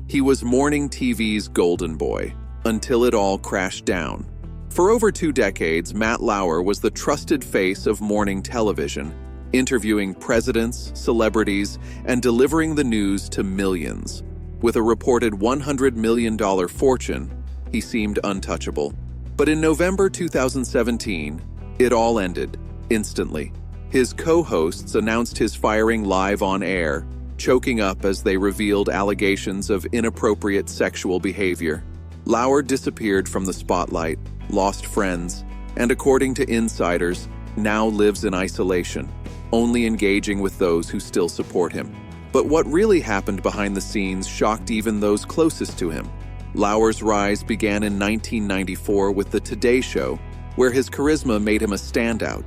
He was morning TV's golden boy, until it all crashed down. For over 2 decades, Matt Lauer was the trusted face of morning television, interviewing presidents, celebrities, and delivering the news to millions. With a reported $100 million fortune, he seemed untouchable. But in November 2017, it all ended, instantly. His co-hosts announced his firing live on air, choking up as they revealed allegations of inappropriate sexual behavior. Lauer disappeared from the spotlight, lost friends, and according to insiders, now lives in isolation, only engaging with those who still support him. But what really happened behind the scenes shocked even those closest to him. Lauer's rise began in 1994 with The Today Show, where his charisma made him a standout.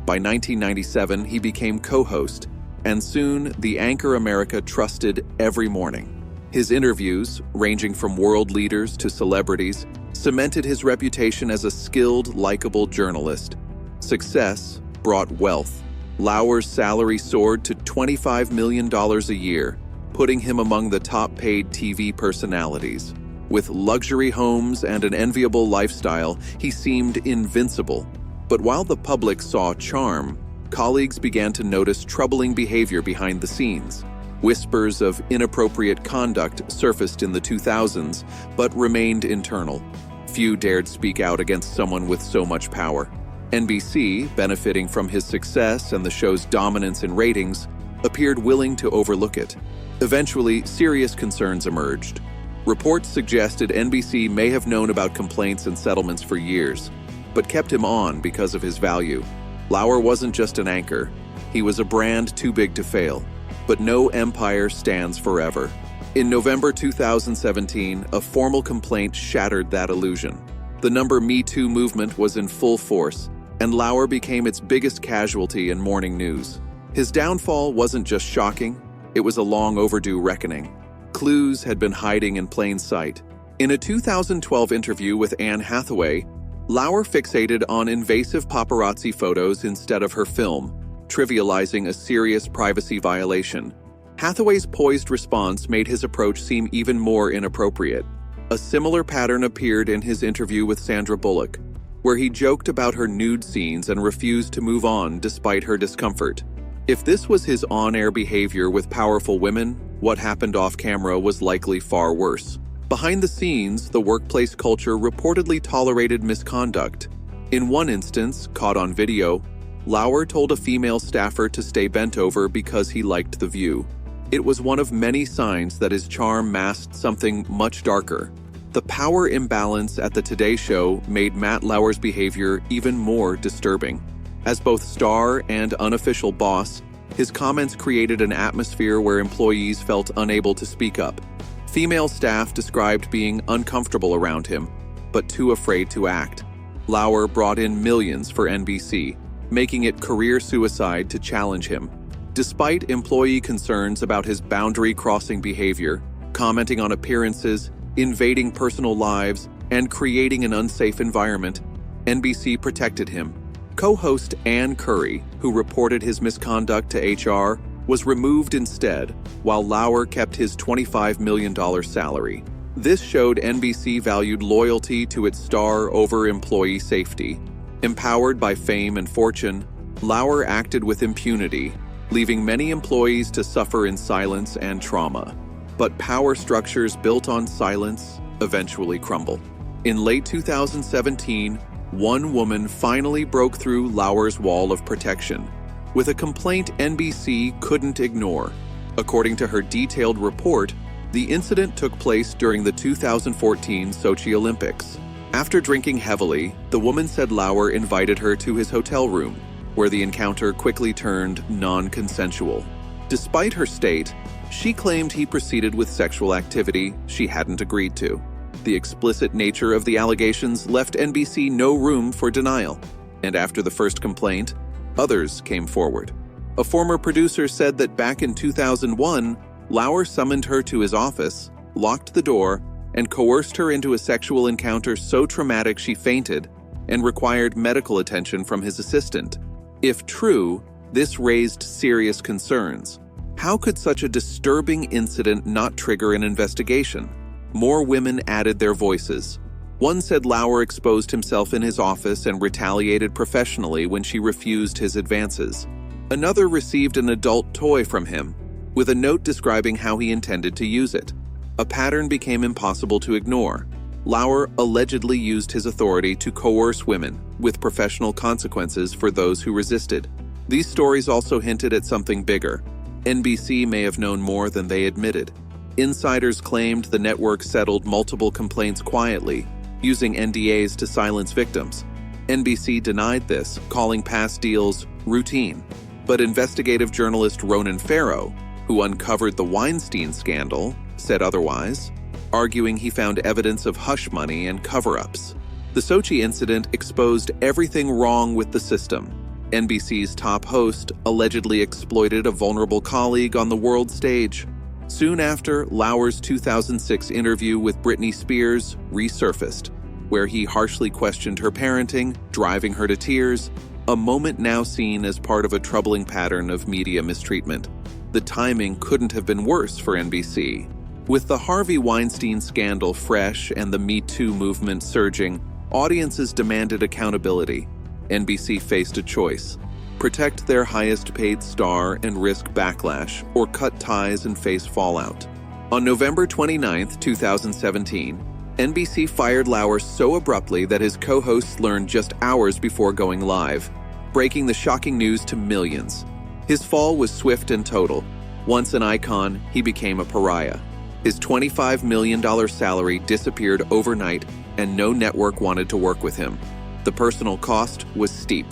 By 1997, he became co-host, and soon the anchor America trusted every morning. His interviews, ranging from world leaders to celebrities, cemented his reputation as a skilled, likable journalist. Success brought wealth. Lauer's salary soared to $25 million a year, putting him among the top-paid TV personalities. With luxury homes and an enviable lifestyle, he seemed invincible. But while the public saw charm, colleagues began to notice troubling behavior behind the scenes. Whispers of inappropriate conduct surfaced in the 2000s, but remained internal. Few dared speak out against someone with so much power. NBC, benefiting from his success and the show's dominance in ratings, appeared willing to overlook it. Eventually, serious concerns emerged. Reports suggested NBC may have known about complaints and settlements for years, but kept him on because of his value. Lauer wasn't just an anchor. He was a brand too big to fail. But no empire stands forever. In November 2017, a formal complaint shattered that illusion. The Me Too movement was in full force, and Lauer became its biggest casualty in morning news. His downfall wasn't just shocking, it was a long overdue reckoning. Clues had been hiding in plain sight. In a 2012 interview with Anne Hathaway, Lauer fixated on invasive paparazzi photos instead of her film, trivializing a serious privacy violation. Hathaway's poised response made his approach seem even more inappropriate. A similar pattern appeared in his interview with Sandra Bullock, where he joked about her nude scenes and refused to move on despite her discomfort. If this was his on-air behavior with powerful women, what happened off-camera was likely far worse. Behind the scenes, the workplace culture reportedly tolerated misconduct. In one instance, caught on video, Lauer told a female staffer to stay bent over because he liked the view. It was one of many signs that his charm masked something much darker. The power imbalance at the Today Show made Matt Lauer's behavior even more disturbing. As both star and unofficial boss, his comments created an atmosphere where employees felt unable to speak up. Female staff described being uncomfortable around him, but too afraid to act. Lauer brought in millions for NBC, making it career suicide to challenge him. Despite employee concerns about his boundary-crossing behavior, commenting on appearances, invading personal lives, and creating an unsafe environment, NBC protected him. Co-host Ann Curry, who reported his misconduct to HR, was removed instead, while Lauer kept his $25 million salary. This showed NBC valued loyalty to its star over employee safety. Empowered by fame and fortune, Lauer acted with impunity, leaving many employees to suffer in silence and trauma. But power structures built on silence eventually crumble. In late 2017, one woman finally broke through Lauer's wall of protection, with a complaint NBC couldn't ignore. According to her detailed report, the incident took place during the 2014 Sochi Olympics. After drinking heavily, the woman said Lauer invited her to his hotel room, where the encounter quickly turned non-consensual. Despite her state, she claimed he proceeded with sexual activity she hadn't agreed to. The explicit nature of the allegations left NBC no room for denial, and after the first complaint, others came forward. A former producer said that back in 2001, Lauer summoned her to his office, locked the door, and coerced her into a sexual encounter so traumatic she fainted and required medical attention from his assistant. If true, this raised serious concerns. How could such a disturbing incident not trigger an investigation? More women added their voices. One said Lauer exposed himself in his office and retaliated professionally when she refused his advances. Another received an adult toy from him, with a note describing how he intended to use it. A pattern became impossible to ignore. Lauer allegedly used his authority to coerce women, with professional consequences for those who resisted. These stories also hinted at something bigger. NBC may have known more than they admitted. Insiders claimed the network settled multiple complaints quietly, using NDAs to silence victims. NBC denied this, calling past deals routine. But investigative journalist Ronan Farrow, who uncovered the Weinstein scandal, said otherwise, arguing he found evidence of hush money and cover-ups. The Sochi incident exposed everything wrong with the system. NBC's top host allegedly exploited a vulnerable colleague on the world stage. Soon after, Lauer's 2006 interview with Britney Spears resurfaced, where he harshly questioned her parenting, driving her to tears, a moment now seen as part of a troubling pattern of media mistreatment. The timing couldn't have been worse for NBC. With the Harvey Weinstein scandal fresh and the Me Too movement surging, audiences demanded accountability. NBC faced a choice: protect their highest-paid star and risk backlash, or cut ties and face fallout. On November 29, 2017, NBC fired Lauer so abruptly that his co-hosts learned just hours before going live, breaking the shocking news to millions. His fall was swift and total. Once an icon, he became a pariah. His $25 million salary disappeared overnight, and no network wanted to work with him. The personal cost was steep.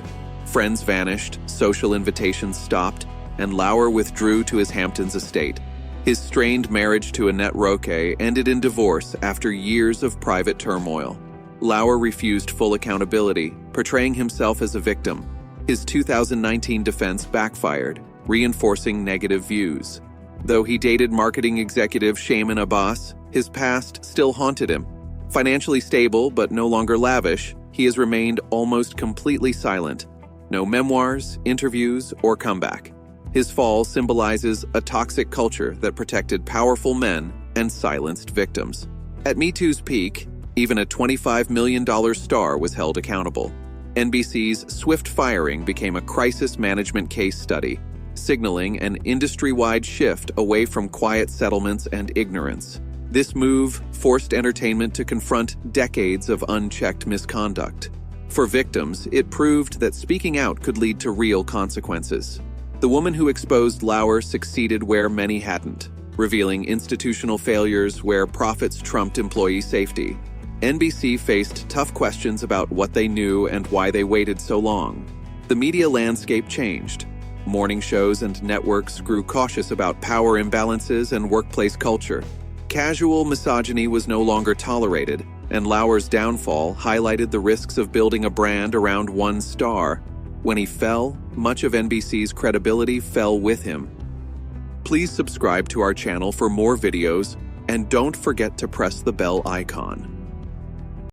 Friends vanished, social invitations stopped, and Lauer withdrew to his Hamptons estate. His strained marriage to Annette Roque ended in divorce after years of private turmoil. Lauer refused full accountability, portraying himself as a victim. His 2019 defense backfired, reinforcing negative views. Though he dated marketing executive Shayman Abbas, his past still haunted him. Financially stable but no longer lavish, he has remained almost completely silent. No memoirs, interviews, or comeback. His fall symbolizes a toxic culture that protected powerful men and silenced victims. At Me Too's peak, even a $25 million star was held accountable. NBC's swift firing became a crisis management case study, signaling an industry-wide shift away from quiet settlements and ignorance. This move forced entertainment to confront decades of unchecked misconduct. For victims, it proved that speaking out could lead to real consequences. The woman who exposed Lauer succeeded where many hadn't, revealing institutional failures where profits trumped employee safety. NBC faced tough questions about what they knew and why they waited so long. The media landscape changed. Morning shows and networks grew cautious about power imbalances and workplace culture. Casual misogyny was no longer tolerated, and Lauer's downfall highlighted the risks of building a brand around one star. When he fell, much of NBC's credibility fell with him. Please subscribe to our channel for more videos, and don't forget to press the bell icon.